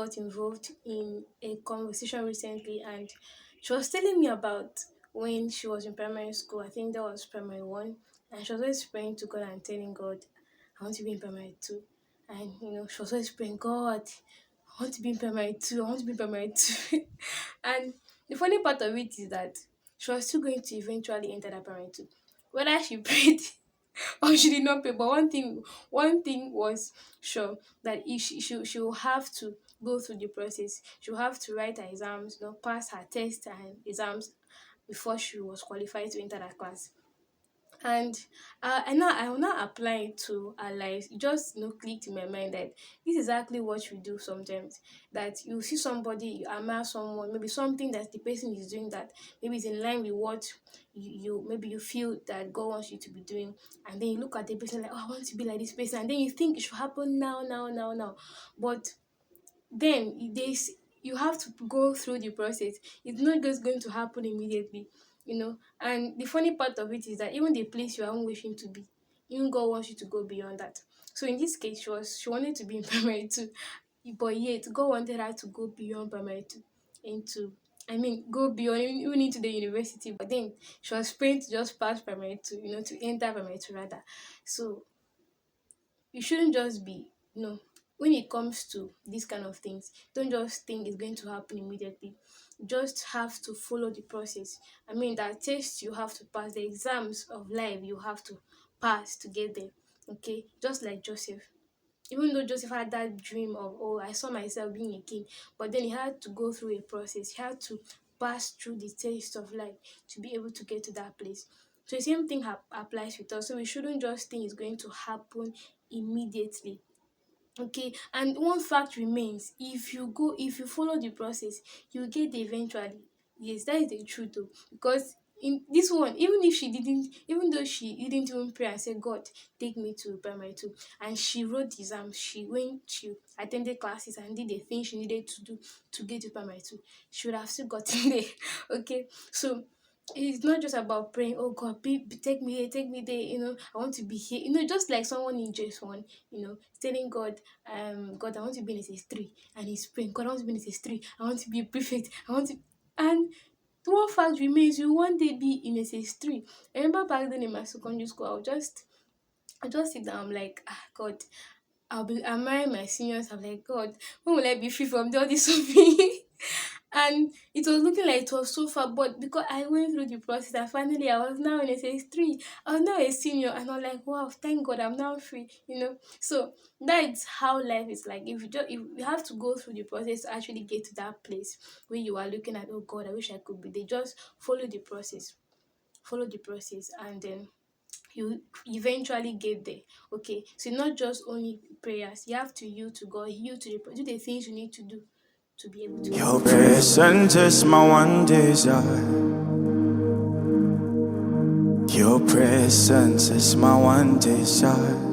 got involved in a conversation recently, and she was telling me about when she was in primary school. I think that was primary one, and she was always praying to God and telling God, "I want to be in primary two," and she was always praying, "God, I want to be in primary two. I want to be in primary two." And the funny part of it is that she was still going to eventually enter that primary two. Whether she prayed or she did not pay. But one thing was sure, that if she will have to go through the process. She will have to write her exams, pass her tests and exams before she was qualified to enter that class. And I will not apply it to our lives. It just clicked in my mind that this is exactly what we do sometimes. That you see somebody, you admire someone, maybe something that the person is doing that maybe is in line with what you maybe you feel that God wants you to be doing, and then you look at the person like, oh, I want to be like this person, and then you think it should happen now, now, now, now. But then you have to go through the process. It's not just going to happen immediately. And the funny part of it is that even the place you are wishing to be, even God wants you to go beyond that. So in this case, she wanted to be in primary two, but yet God wanted her to go beyond primary two into, I mean, go beyond even into the university. But then she was praying to just pass primary two, to enter primary two rather. So you shouldn't just be, when it comes to these kind of things, don't just think it's going to happen immediately. You just have to follow the process. I mean, that test you have to pass, the exams of life you have to pass to get there. Okay, just like Joseph. Even though Joseph had that dream of, oh, I saw myself being a king, but then he had to go through a process. He had to pass through the taste of life to be able to get to that place. So the same thing applies with us. So we shouldn't just think it's going to happen immediately. Okay, and one fact remains: if you follow the process, you get there eventually. Yes, that is the truth though. Because in this one, even though she didn't even pray and say, God, take me to primary two, and she wrote the exam, she attended classes and did the things she needed to do to get to primary two, she would have still gotten there. Okay, so it's not just about praying, oh God, take me here, take me there, I want to be here. Just like someone in just one, telling God, God, I want to be in SS3, and he's praying, God, I want to be in SS3, I want to be a prefect, I want to, and one fact remains, you one day be in SS3. I remember back then in my secondary school, I just sit down, I'm like, God, I'll be admiring my seniors. I'm like, God, when will I be free from all this suffering? And it was looking like it was so far, but because I went through the process and finally I was now in SS3, I was now a senior, and I'm like, wow, thank God I'm now free. So that's how life is like. If you have to go through the process to actually get to that place where you are looking at, oh God, I wish I could be there. Just follow the process, and then you eventually get there. Okay, so not just only prayers, you have to yield to God, yield to do the things you need to do to be able to Your presence is my one desire. Your presence is my one desire.